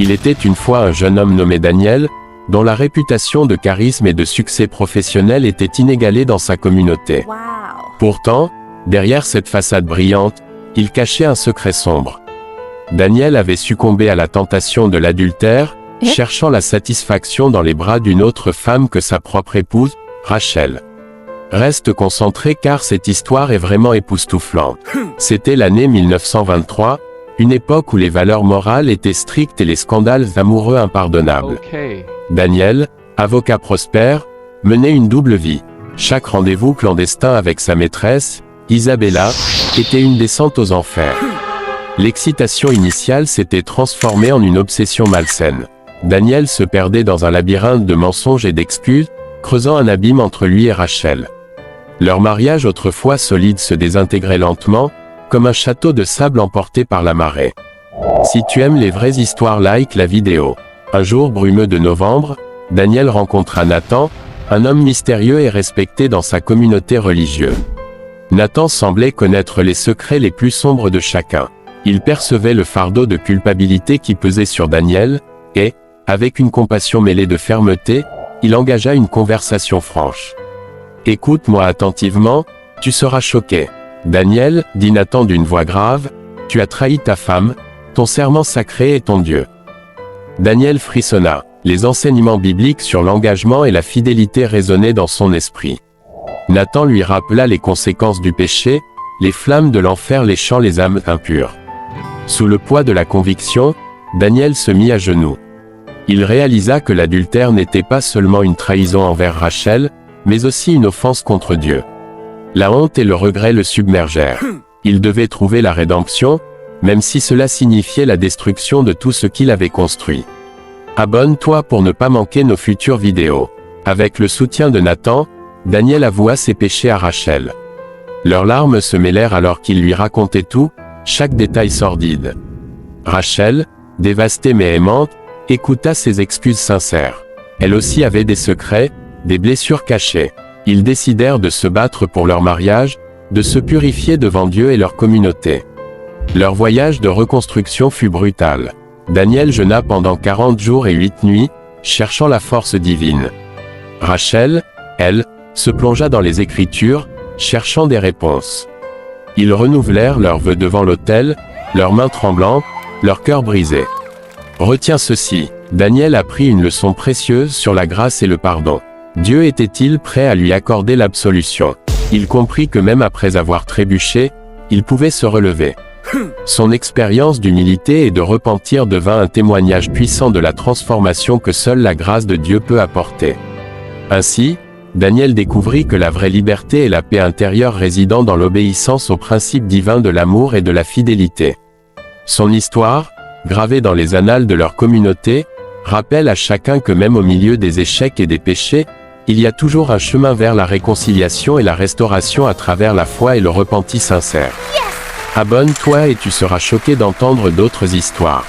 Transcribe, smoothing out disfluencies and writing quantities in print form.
Il était une fois un jeune homme nommé Daniel, dont la réputation de charisme et de succès professionnel était inégalée dans sa communauté. Wow. Pourtant, derrière cette façade brillante, il cachait un secret sombre. Daniel avait succombé à la tentation de l'adultère, cherchant la satisfaction dans les bras d'une autre femme que sa propre épouse, Rachel. Reste concentré car cette histoire est vraiment époustouflante. C'était l'année 1923, une époque où les valeurs morales étaient strictes et les scandales amoureux impardonnables. Daniel, avocat prospère, menait une double vie. Chaque rendez-vous clandestin avec sa maîtresse, Isabella, était une descente aux enfers. L'excitation initiale s'était transformée en une obsession malsaine. Daniel se perdait dans un labyrinthe de mensonges et d'excuses, creusant un abîme entre lui et Rachel. Leur mariage autrefois solide se désintégrait lentement, comme un château de sable emporté par la marée. Si tu aimes les vraies histoires, like la vidéo. Un jour brumeux de novembre, Daniel rencontra Nathan, un homme mystérieux et respecté dans sa communauté religieuse. Nathan semblait connaître les secrets les plus sombres de chacun. Il percevait le fardeau de culpabilité qui pesait sur Daniel, et, avec une compassion mêlée de fermeté, il engagea une conversation franche. « Écoute-moi attentivement, tu seras choqué. Daniel, dit Nathan d'une voix grave, tu as trahi ta femme, ton serment sacré et ton Dieu. » Daniel frissonna. Les enseignements bibliques sur l'engagement et la fidélité résonnaient dans son esprit. Nathan lui rappela les conséquences du péché, les flammes de l'enfer léchant les âmes impures. Sous le poids de la conviction, Daniel se mit à genoux. Il réalisa que l'adultère n'était pas seulement une trahison envers Rachel, mais aussi une offense contre Dieu. La honte et le regret le submergèrent. Il devait trouver la rédemption, même si cela signifiait la destruction de tout ce qu'il avait construit. Abonne-toi pour ne pas manquer nos futures vidéos. Avec le soutien de Nathan, Daniel avoua ses péchés à Rachel. Leurs larmes se mêlèrent alors qu'il lui racontait tout, chaque détail sordide. Rachel, dévastée mais aimante, écouta ses excuses sincères. Elle aussi avait des secrets, des blessures cachées. Ils décidèrent de se battre pour leur mariage, de se purifier devant Dieu et leur communauté. Leur voyage de reconstruction fut brutal. Daniel jeûna pendant 40 jours et 8 nuits, cherchant la force divine. Rachel, elle, se plongea dans les Écritures, cherchant des réponses. Ils renouvelèrent leurs vœux devant l'autel, leurs mains tremblantes, leur cœur brisé. Retiens ceci, Daniel apprit une leçon précieuse sur la grâce et le pardon. Dieu était-il prêt à lui accorder l'absolution? Il comprit que même après avoir trébuché, il pouvait se relever. Son expérience d'humilité et de repentir devint un témoignage puissant de la transformation que seule la grâce de Dieu peut apporter. Ainsi, Daniel découvrit que la vraie liberté et la paix intérieure résident dans l'obéissance aux principes divins de l'amour et de la fidélité. Son histoire, gravée dans les annales de leur communauté, rappelle à chacun que même au milieu des échecs et des péchés, il y a toujours un chemin vers la réconciliation et la restauration à travers la foi et le repenti sincère. Abonne-toi et tu seras choqué d'entendre d'autres histoires.